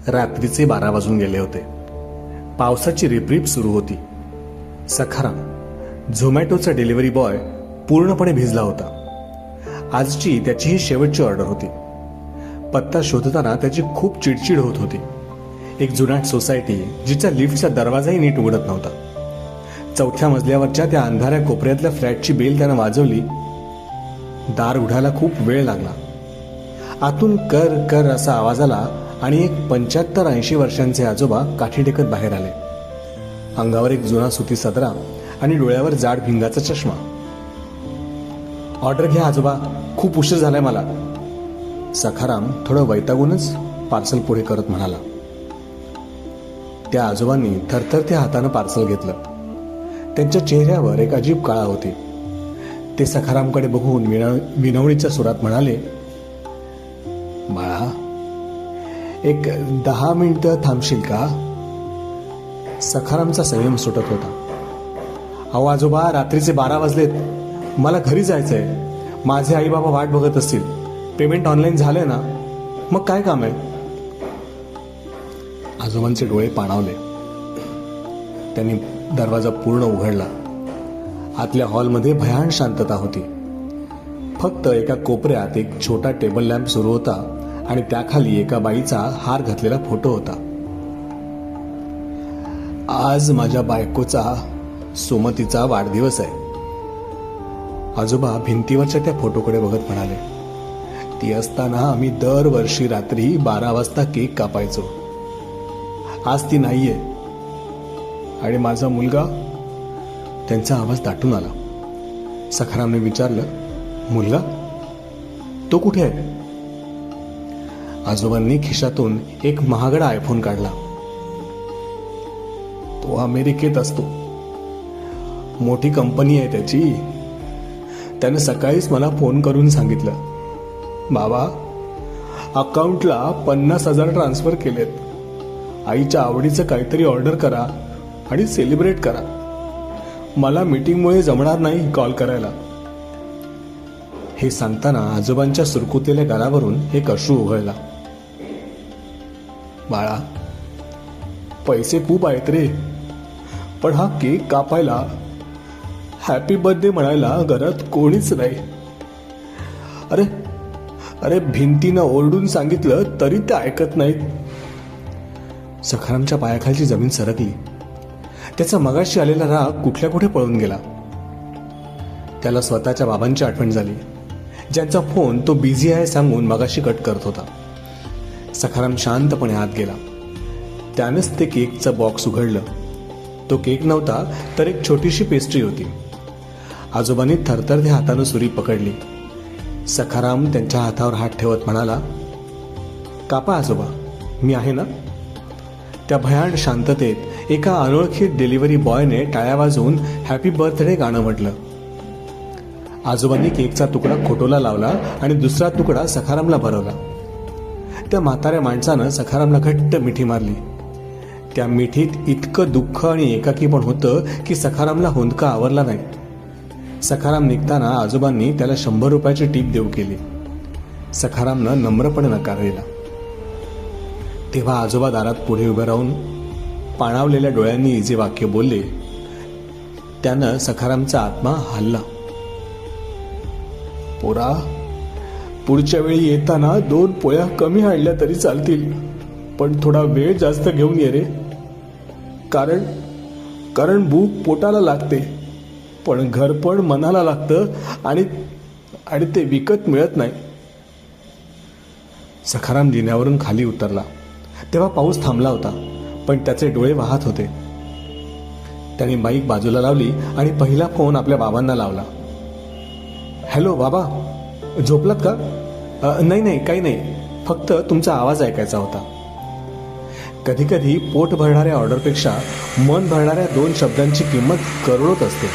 रात्रीचे 12 वाजून गेले होते. पावसाची रिपरिप सुरू होती. सखाराम, झोमॅटोचा डिलिव्हरी बॉय, पूर्णपणे भिजला होता. आजची त्याची ही शेवटची ऑर्डर होती. पत्ता शोधताना त्याची खूप चिडचिड होत होती. एक जुनाट सोसायटी जिचा लिफ्टचा दरवाजाही नीट उघडत नव्हता. 4थ्या मजल्यावरच्या त्या अंधाऱ्या कोपऱ्यातल्या फ्लॅटची बेल त्यानं वाजवली. दार उघडायला खूप वेळ लागला. आतून कर कर असा आवाज आला आणि एक 75-80 वर्षांचे आजोबा काठी टेकत बाहेर आले. अंगावर एक जुना सुती सदरा आणि डोळ्यावर जाड भिंगाचा चष्मा. ऑर्डर घ्या आजोबा, खूप उशीर झालाय मला. सखाराम थोडं वैतागूनच पार्सल पुढे करत म्हणाला. त्या आजोबांनी थरथरत्या हातानं पार्सल घेतलं. त्यांच्या चेहऱ्यावर एक अजीब काळा होती. ते सखारामकडे बघून विनवणीच्या सुरात म्हणाले, बाळा, एक 10 मिनिटं थांबशील का? सखारामचा संयम सुटत होता. अहो आजोबा, रात्रीचे 12 वाजलेत. मला घरी जायचंय. माझे आई बाबा वाट बघत असतील. पेमेंट ऑनलाईन झालंय ना? मग काय काम आहे? आजोबांचे डोळे पाणावले. त्यांनी दरवाजा पूर्ण उघडला. आतल्या हॉलमध्ये भयान शांतता होती. फक्त एका कोपऱ्यात एक छोटा टेबल लॅम्प सुरू होता आणि त्याखाली एका बाईचा हार घातलेला फोटो होता. आज माझ्या बायकोचा, सुमतीचा वाढदिवस आहे. आजोबा भिंतीवरच्या त्या फोटोकडे बघत म्हणाले, ती असताना आम्ही दरवर्षी रात्री 12 वाजता केक कापायचो. आज ती नाहीये. आणि माझा मुलगा? त्यांचा आवाज दाटून आला. सखारामने विचारलं, मुलगा? तो कुठे आहे? आजोबांनी खिशातून एक महागडा आयफोन काढला. तो अमेरिकेत असतो. मोठी कंपनी आहे त्याची. त्याने सकाळीच मला फोन करून सांगितलं, बाबा, अकाउंटला 50,000 ट्रान्सफर केलेत. आईच्या आवडीचं काहीतरी ऑर्डर करा आणि सेलिब्रेट करा. मला मीटिंगमुळे जमणार नाही कॉल करायला. हे सांगताना आजोबांच्या सुरकुतलेल्या गालावरून एक अश्रू उघळला. बाळा, पैसे खूप आहेत रे, पण हा केक कापायला, हॅपी बर्थडे म्हणायला घरात कोणीच नाही. अरे अरे भिंतीनं ओरडून सांगितलं तरी ते ऐकत नाहीत. सखारामच्या पायाखालची जमीन सरकली. त्याचा मगाशी आलेला राग कुठल्या कुठे पळून गेला. त्याला स्वतःच्या बाबांची आठवण झाली, ज्यांचा फोन तो बिझी आहे सांगून मगाशी कट करत होता. सखाराम शांतपणे आत गेला. त्यानंच ते केकचं बॉक्स उघडलं. तो केक नव्हता, तर एक छोटीशी पेस्ट्री होती. आजोबांनी थरथरत्या हातानं सुरी पकडली. सखाराम त्यांच्या हातावर हात ठेवत म्हणाला, कापा आजोबा, मी आहे ना. त्या भयान शांततेत एका अनोळखी डिलिव्हरी बॉयने टाळ्या वाजवून हॅपी बर्थडे गाणं म्हटलं. आजोबांनी केकचा तुकडा खोटोला लावला आणि दुसरा तुकडा सखारामला भरवला. त्या म्हाताऱ्या माणसानं सखारामला घट्ट मिठी मारली. त्या मिठीत इतकं दुःख आणि एकाकी पण होतं की सखारामला हुंदका आवरला नाही. सखाराम निघताना आजोबांनी त्याला 100 रुपयाची टीप देऊ केली. सखारामनं नम्रपणे नकार दिला. तेव्हा आजोबा दारात पुढे उभे राहून पाणावलेल्या डोळ्यांनी जे वाक्य बोलले, त्यानं सखारामचा आत्मा हलला. पोरा, पुढच्या वेळी येताना 2 पोळ्या कमी आणल्या तरी चालतील, पण थोडा वेळ जास्त घेऊन ये रे. कारण भूक पोटाला लागते, पण घर पण मनाला लागतं आणि ते विकत मिळत नाही. सखाराम जिन्यावरून खाली उतरला. तेव्हा पाऊस थांबला होता, पण त्याचे डोळे वाहत होते. त्याने बाईक बाजूला लावली आणि पहिला फोन आपल्या बाबांना लावला. हॅलो बाबा, झोपलात का? नाही, काही नाही, फक्त तुमचा आवाज ऐकायचा होता. कधी कधी पोट भरणाऱ्या ऑर्डरपेक्षा मन भरणाऱ्या 2 शब्दांची किंमत करोडोत असते.